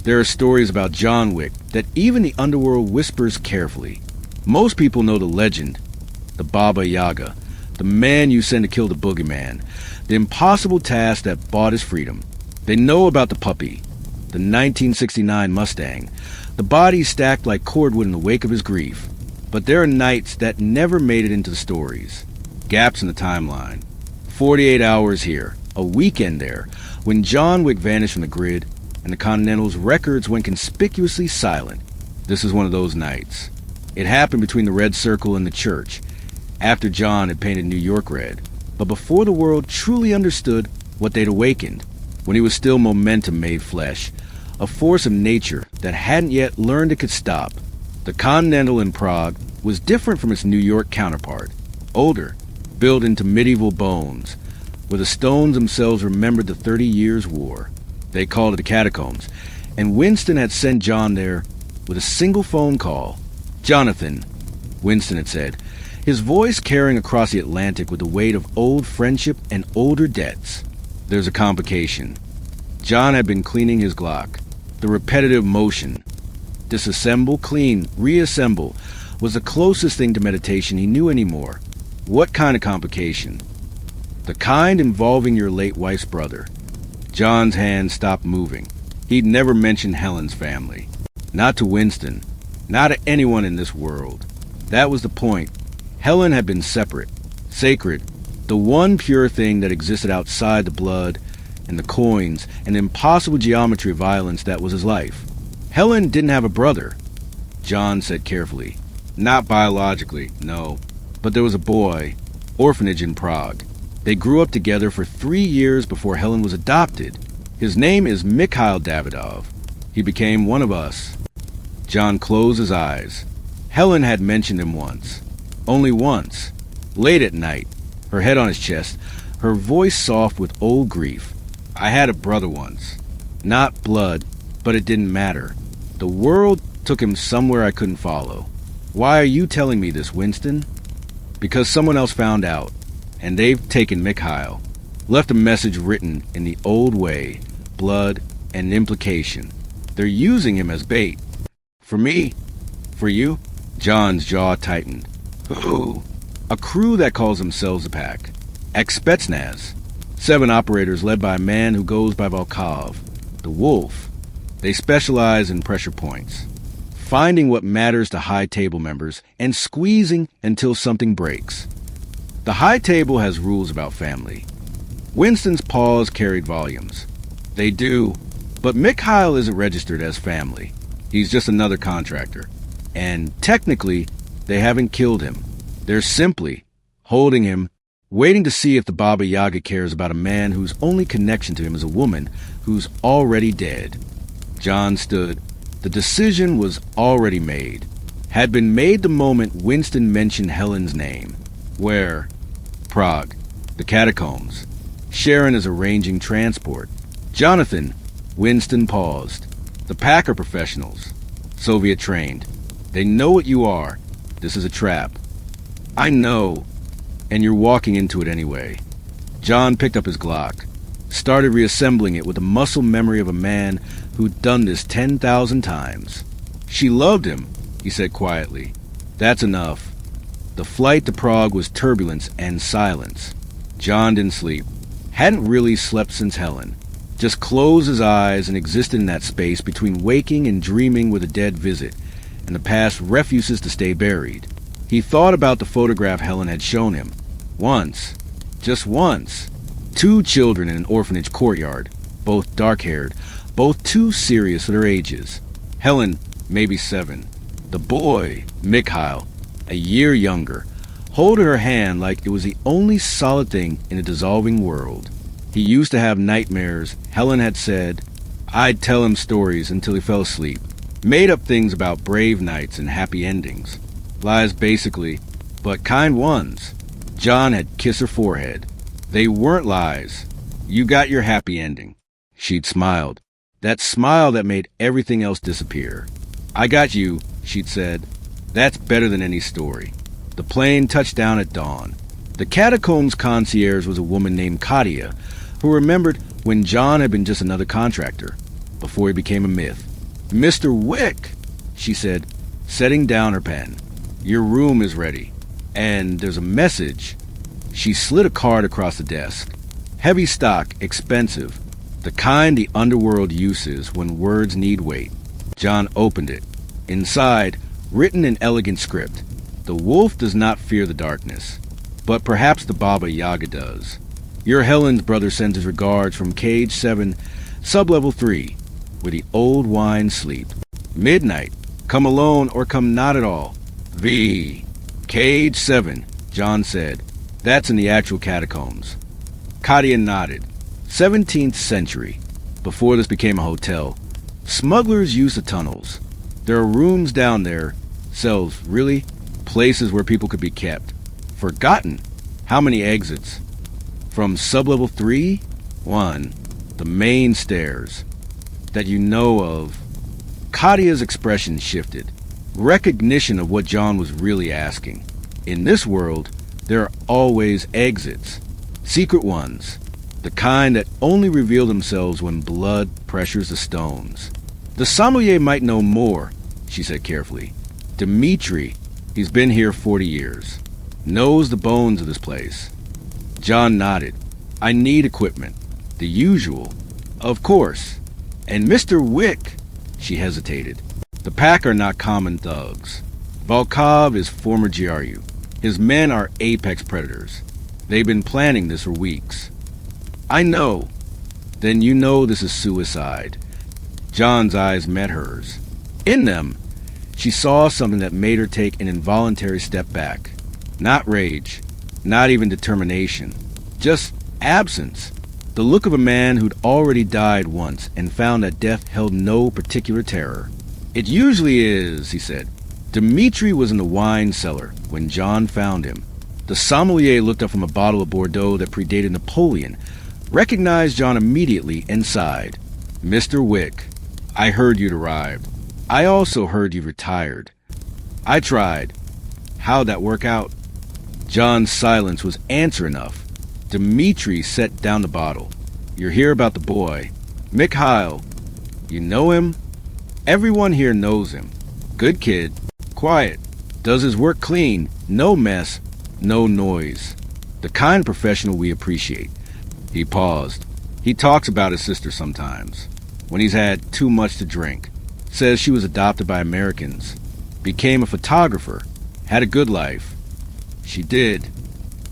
There are stories about John Wick that even the underworld whispers carefully. Most people know the legend, the Baba Yaga, the man you send to kill the boogeyman, the impossible task that bought his freedom. They know about the puppy, the 1969 Mustang, the body stacked like cordwood in the wake of his grief. But there are nights that never made it into the stories. Gaps in the timeline. 48 hours here, a weekend there, when John Wick vanished from the grid and the Continental's records went conspicuously silent. This is one of those nights. It happened between the red circle and the church, after John had painted New York red, but before the world truly understood what they'd awakened, when he was still momentum made flesh, a force of nature that hadn't yet learned it could stop. The Continental in Prague was different from its New York counterpart, older, built into medieval bones, where the stones themselves remembered the 30 Years' War. They called it the Catacombs, and Winston had sent John there with a single phone call. "Jonathan," Winston had said, his voice carrying across the Atlantic with the weight of old friendship and older debts. "There's a complication." John had been cleaning his Glock. The repetitive motion, disassemble, clean, reassemble, was the closest thing to meditation he knew anymore. "What kind of complication?" "The kind involving your late wife's brother." John's hand stopped moving. He'd never mentioned Helen's family. Not to Winston. Not to anyone in this world. That was the point. Helen had been separate, sacred, the one pure thing that existed outside the blood and the coins and the impossible geometry of violence that was his life. Helen didn't have a brother, John said carefully. Not biologically, no. But there was a boy, orphanage in Prague. They grew up together for 3 years before Helen was adopted. His name is Mikhail Davidov. He became one of us. John closed his eyes. Helen had mentioned him once. Only once. Late at night, her head on his chest, her voice soft with old grief. "I had a brother once. Not blood, but it didn't matter. The world took him somewhere I couldn't follow. Why are you telling me this, Winston?" "Because someone else found out, and they've taken Mikhail. Left a message written in the old way, blood and implication. They're using him as bait." "For me? For you?" John's jaw tightened. "Who?" "A crew that calls themselves a pack. Ex-Spetsnaz. 7 operators led by a man who goes by Volkov. The Wolf. They specialize in pressure points. Finding what matters to high table members and squeezing until something breaks. The high table has rules about family." Winston's pause carried volumes. "They do, but Mikhail isn't registered as family. He's just another contractor. And technically, they haven't killed him. They're simply holding him, waiting to see if the Baba Yaga cares about a man whose only connection to him is a woman who's already dead." John stood. The decision was already made. Had been made the moment Winston mentioned Helen's name. Where? Prague. The Catacombs. Sharon is arranging transport. "Jonathan." Winston paused. "The pack are professionals. Soviet trained. They know what you are. This is a trap." "I know. And you're walking into it anyway." John picked up his Glock, started reassembling it with the muscle memory of a man who'd done this 10,000 times. "She loved him," he said quietly. "That's enough." The flight to Prague was turbulence and silence. John didn't sleep. Hadn't really slept since Helen. Just closed his eyes and existed in that space between waking and dreaming with a dead visit, and the past refuses to stay buried. He thought about the photograph Helen had shown him. Once. Just once. 2 children in an orphanage courtyard, both dark-haired, both too serious for their ages. Helen, maybe 7. The boy, Mikhail, a year younger, holding her hand like it was the only solid thing in a dissolving world. He used to have nightmares. Helen had said, I'd tell him stories until he fell asleep. Made up things about brave nights and happy endings. Lies basically, but kind ones. John had kissed her forehead. They weren't lies. You got your happy ending. She'd smiled. That smile that made everything else disappear. I got you, she'd said. That's better than any story. The plane touched down at dawn. The Catacombs concierge was a woman named Katia, who remembered when John had been just another contractor. before he became a myth. "Mr. Wick," she said, setting down her pen. "Your room is ready. And there's a message." She slid a card across the desk. "Heavy stock, expensive. The kind the underworld uses when words need weight." John opened it. Inside, written in elegant script, "The wolf does not fear the darkness, but perhaps the Baba Yaga does. Your Helen's brother sends his regards from Cage 7, Sublevel 3, where the old wine sleep. Midnight. Come alone or come not at all. V. Cage 7, John said. That's in the actual catacombs." Katia nodded. 17th century, before this became a hotel. Smugglers used the tunnels. There are rooms down there. Cells, really? Places where people could be kept. Forgotten. How many exits? From Sublevel 3? 1. The main stairs. That you know of. Katia's expression shifted. Recognition of what John was really asking. In this world, there are always exits. Secret ones. The kind that only reveal themselves when blood pressures the stones. "The sommelier might know more," she said carefully. "Dimitri, he's been here 40 years. Knows the bones of this place." John nodded. "I need equipment. The usual." "Of course. And Mr. Wick," she hesitated. "The pack are not common thugs. Volkov is former GRU. His men are apex predators. They've been planning this for weeks." "I know." "Then you know this is suicide." John's eyes met hers. In them, she saw something that made her take an involuntary step back. Not rage, not even determination, just absence. The look of a man who'd already died once and found that death held no particular terror. "It usually is," he said. "Dimitri was in the wine cellar when John found him." The sommelier looked up from a bottle of Bordeaux that predated Napoleon, recognized John immediately, and sighed. "Mr. Wick, I heard you'd arrived. I also heard you retired." "I tried." "How'd that work out?" John's silence was answer enough. Dimitri set down the bottle. "You're here about the boy. Mikhail. You know him?" "Everyone here knows him. Good kid. Quiet. Does his work clean. No mess. No noise. The kind of professional we appreciate." He paused. "He talks about his sister sometimes. When he's had too much to drink. Says she was adopted by Americans. Became a photographer. Had a good life." "She did.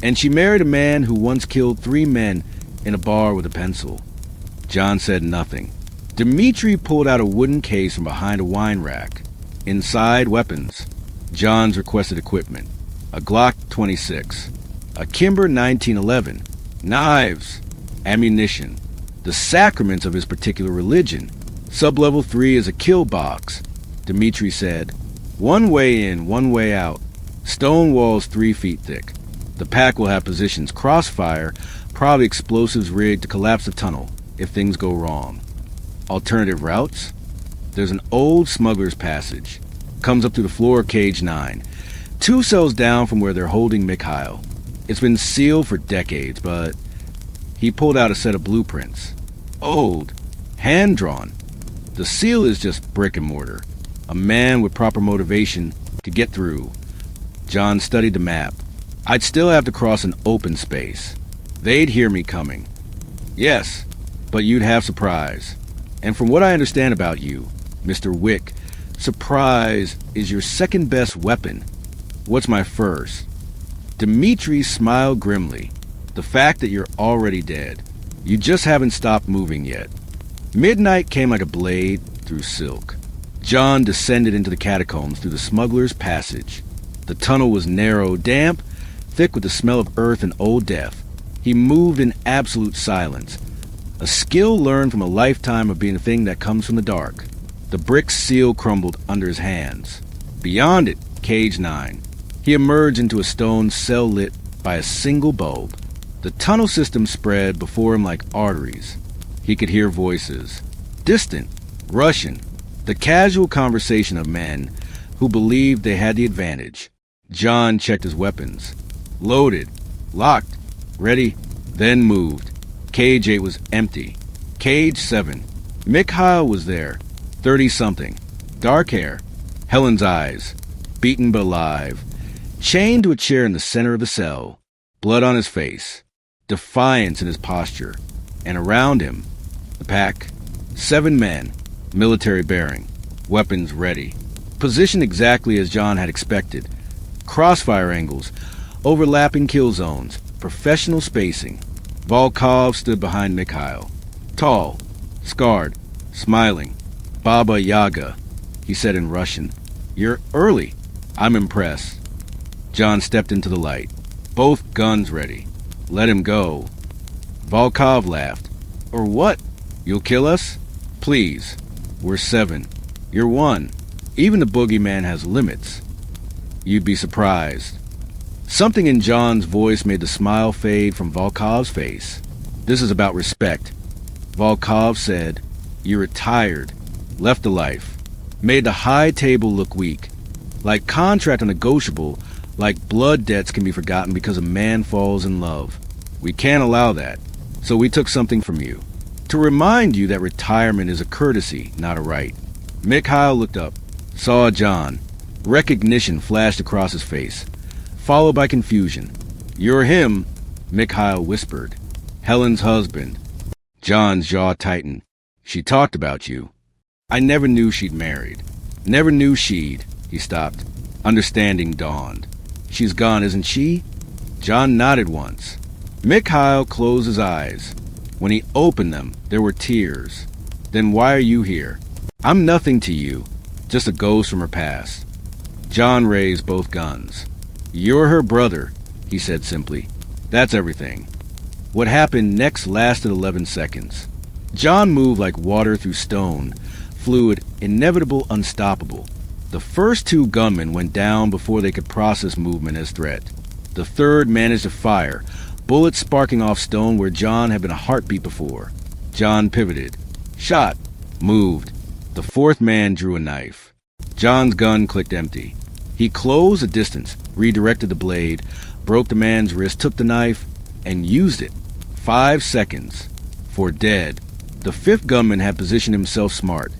And she married a man who once killed 3 men in a bar with a pencil." John said nothing. Dimitri pulled out a wooden case from behind a wine rack. Inside, weapons. John's requested equipment. A Glock 26. A Kimber 1911. Knives. Ammunition. The sacraments of his particular religion. Sublevel 3 is a kill box, Dimitri said. 1 way in, 1 way out. Stone walls 3 feet thick. The pack will have positions crossfire, probably explosives rigged to collapse the tunnel if things go wrong. Alternative routes? There's an old smuggler's passage. Comes up through the floor of Cage 9. 2 cells down from where they're holding Mikhail. It's been sealed for decades, but... He pulled out a set of blueprints. Old. Hand-drawn. The seal is just brick and mortar. A man with proper motivation to get through. John studied the map. I'd still have to cross an open space. They'd hear me coming. Yes, but you'd have surprise. And from what I understand about you, Mr. Wick, surprise is your second best weapon. What's my first? Dimitri smiled grimly. The fact that you're already dead. You just haven't stopped moving yet. Midnight came like a blade through silk. John descended into the catacombs through the smuggler's passage. The tunnel was narrow, damp, thick with the smell of earth and old death. He moved in absolute silence. A skill learned from a lifetime of being a thing that comes from the dark. The brick seal crumbled under his hands. Beyond it, Cage 9. He emerged into a stone cell lit by a single bulb. The tunnel system spread before him like arteries. He could hear voices. Distant, Russian. The casual conversation of men who believed they had the advantage. John checked his weapons. Loaded. Locked. Ready. Then moved. Cage 8 was empty. Cage 7. Mikhail was there, 30-something, dark hair, Helen's eyes, beaten but alive, chained to a chair in the center of the cell, blood on his face, defiance in his posture, and around him, the pack, 7 men, military bearing, weapons ready, positioned exactly as John had expected, crossfire angles, overlapping kill zones, professional spacing. Volkov stood behind Mikhail, tall, scarred, smiling. "Baba Yaga," he said in Russian. "You're early. I'm impressed." John stepped into the light, both guns ready. "Let him go." Volkov laughed. "Or what? You'll kill us? Please. We're 7. You're 1. Even the boogeyman has limits." "You'd be surprised." Something in John's voice made the smile fade from Volkov's face. "This is about respect." Volkov said, "You retired, left the life, made the high table look weak. Like contract unnegotiable, like blood debts can be forgotten because a man falls in love. We can't allow that, so we took something from you. To remind you that retirement is a courtesy, not a right." Mikhail looked up, saw John. Recognition flashed across his face, followed by confusion. "You're him," Mikhail whispered. "Helen's husband." John's jaw tightened. "She talked about you." "I never knew she'd married. Never knew she'd..." He stopped. Understanding dawned. "She's gone, isn't she?" John nodded once. Mikhail closed his eyes. When he opened them, there were tears. "Then why are you here?" "I'm nothing to you. Just a ghost from her past." John raised both guns. "You're her brother," he said simply. "That's everything." What happened next lasted 11 seconds. John moved like water through stone, fluid, inevitable, unstoppable. The first 2 gunmen went down before they could process movement as threat. The third managed to fire, bullets sparking off stone where John had been a heartbeat before. John pivoted, shot, moved. The 4th man drew a knife. John's gun clicked empty. He closed the distance, redirected the blade, broke the man's wrist, took the knife, and used it. 5 seconds. For dead. The 5th gunman had positioned himself smart,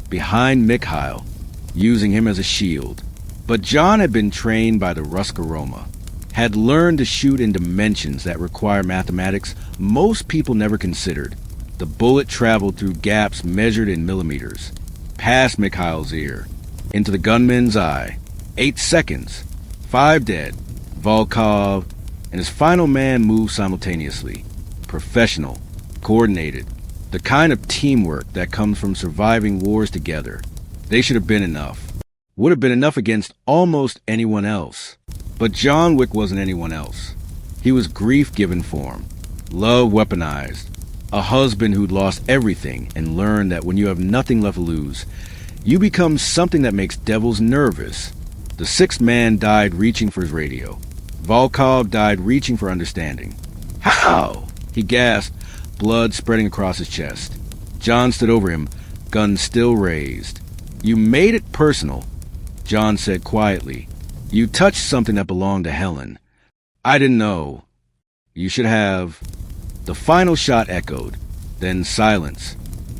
behind Mikhail, using him as a shield. But John had been trained by the Ruskaroma, had learned to shoot in dimensions that require mathematics most people never considered. The bullet traveled through gaps measured in millimeters, past Mikhail's ear, into the gunman's eye. 8 seconds. 5 dead. Volkov and his final man moved simultaneously. Professional, coordinated, the kind of teamwork that comes from surviving wars together. They should have been enough. Would have been enough against almost anyone else. But John Wick wasn't anyone else. He was grief given form, love weaponized, a husband who'd lost everything and learned that when you have nothing left to lose, you become something that makes devils nervous. The 6th man died reaching for his radio. Volkov died reaching for understanding. "How?" he gasped, blood spreading across his chest. John stood over him, gun still raised. "You made it personal," John said quietly. "You touched something that belonged to Helen. I didn't know. You should have." The final shot echoed, then silence.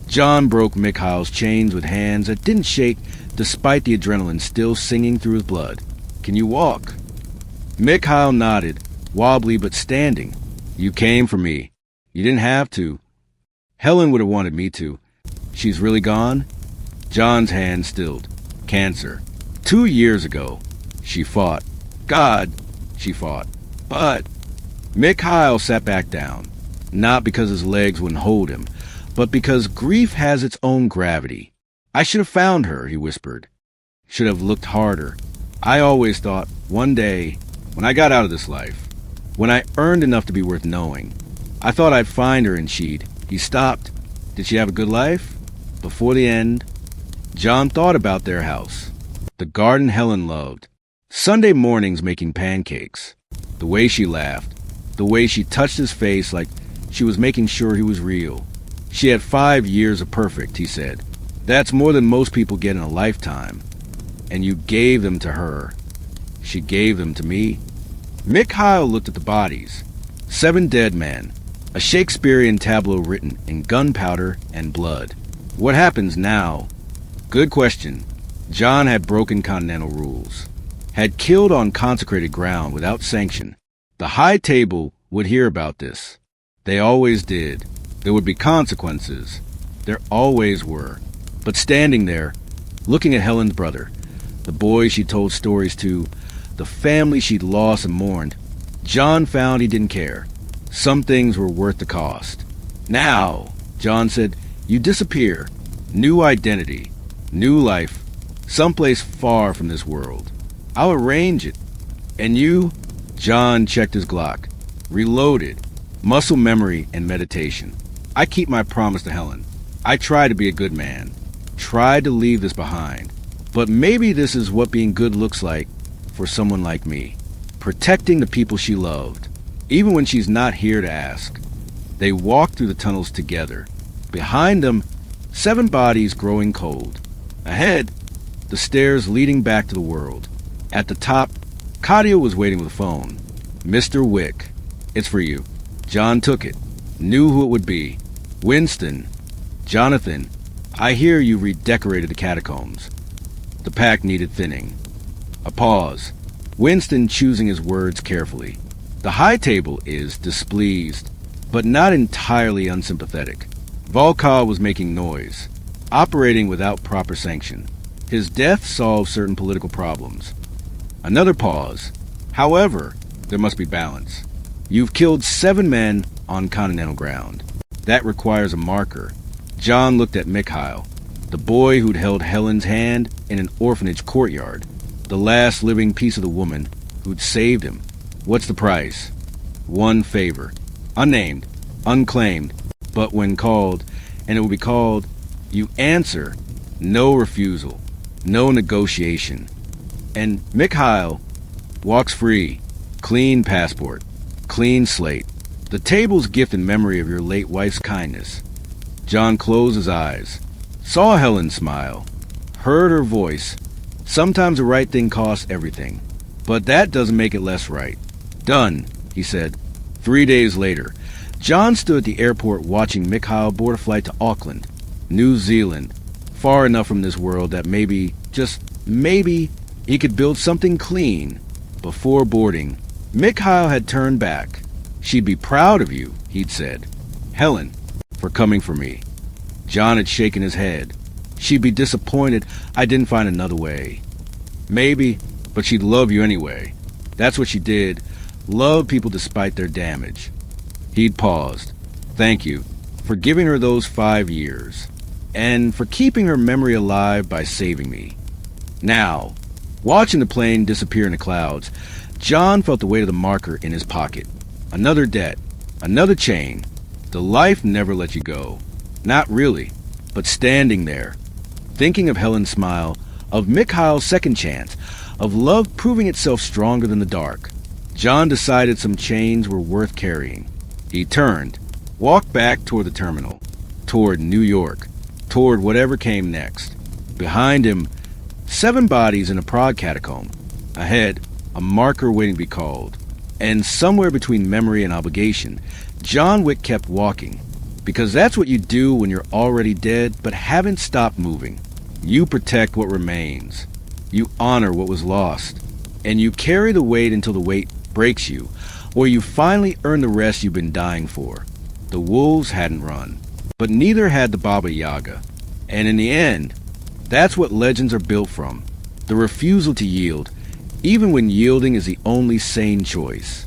John broke Mikhail's chains with hands that didn't shake despite the adrenaline still singing through his blood. "Can you walk?" Mikhail nodded, wobbly but standing. "You came for me. You didn't have to. Helen would have wanted me to." "She's really gone?" John's hand stilled. "Cancer. 2 years ago. She fought. God, she fought. But..." Mikhail sat back down, not because his legs wouldn't hold him, but because grief has its own gravity. "I should have found her," he whispered. "Should have looked harder. I always thought, one day, when I got out of this life, when I earned enough to be worth knowing, I thought I'd find her and she'd..." He stopped. "Did she have a good life? Before the end?" John thought about their house. The garden Helen loved. Sunday mornings making pancakes. The way she laughed. The way she touched his face like she was making sure he was real. She had 5 years of perfect, he said. "That's more than most people get in a lifetime. And you gave them to her. She gave them to me." Mikhail looked at the bodies. 7 dead men. A Shakespearean tableau written in gunpowder and blood. What happens now? Good question. John had broken Continental rules, had killed on consecrated ground without sanction. The High Table would hear about this. They always did. There would be consequences. There always were. But standing there, looking at Helen's brother, the boy she told stories to, the family she'd lost and mourned, John found he didn't care. Some things were worth the cost. Now, John said, you disappear. New identity. New life. Someplace far from this world. I'll arrange it. And you? John checked his Glock. Reloaded. Muscle memory and meditation. I keep my promise to Helen. I try to be a good man. Try to leave this behind. But maybe this is what being good looks like for someone like me. Protecting the people she loved, even when she's not here to ask. They walked through the tunnels together. Behind them, 7 bodies growing cold. Ahead, the stairs leading back to the world. At the top, Katia was waiting with the phone. Mr. Wick, it's for you. John took it. Knew who it would be. Winston. Jonathan, I hear you redecorated the catacombs. The pack needed thinning. A pause. Winston choosing his words carefully. The High Table is displeased, but not entirely unsympathetic. Volkov was making noise, operating without proper sanction. His death solved certain political problems. Another pause. However, there must be balance. You've killed 7 men on Continental ground. That requires a marker. John looked at Mikhail, the boy who'd held Helen's hand in an orphanage courtyard, the last living piece of the woman who'd saved him. What's the price? 1 favor. Unnamed, unclaimed, but when called, and it will be called, you answer. No refusal. No negotiation. And Mikhail walks free. Clean passport. Clean slate. The table's gift in memory of your late wife's kindness. John closed his eyes. Saw Helen smile. Heard her voice. Sometimes the right thing costs everything. But that doesn't make it less right. Done, he said. 3 days later, John stood at the airport watching Mikhail board a flight to Auckland, New Zealand, far enough from this world that maybe, just maybe, he could build something clean. Before boarding, Mikhail had turned back. She'd be proud of you, he'd said. Helen, for coming for me. John had shaken his head. She'd be disappointed I didn't find another way. Maybe, but she'd love you anyway. That's what she did. Love people despite their damage. He'd paused. Thank you for giving her those 5 years. And for keeping her memory alive by saving me. Now, watching the plane disappear in the clouds, John felt the weight of the marker in his pocket. Another debt. Another chain. The life never let you go. Not really. But standing there, thinking of Helen's smile, of Mikhail's second chance, of love proving itself stronger than the dark, John decided some chains were worth carrying. He turned, walked back toward the terminal, toward New York, toward whatever came next. Behind him, 7 bodies in a Prague catacomb. Ahead, a marker waiting to be called. And somewhere between memory and obligation, John Wick kept walking. Because that's what you do when you're already dead but haven't stopped moving. You protect what remains. You honor what was lost. And you carry the weight until the weight breaks you, or you finally earn the rest you've been dying for. The wolves hadn't run, but neither had the Baba Yaga. And in the end, that's what legends are built from. The refusal to yield, even when yielding is the only sane choice.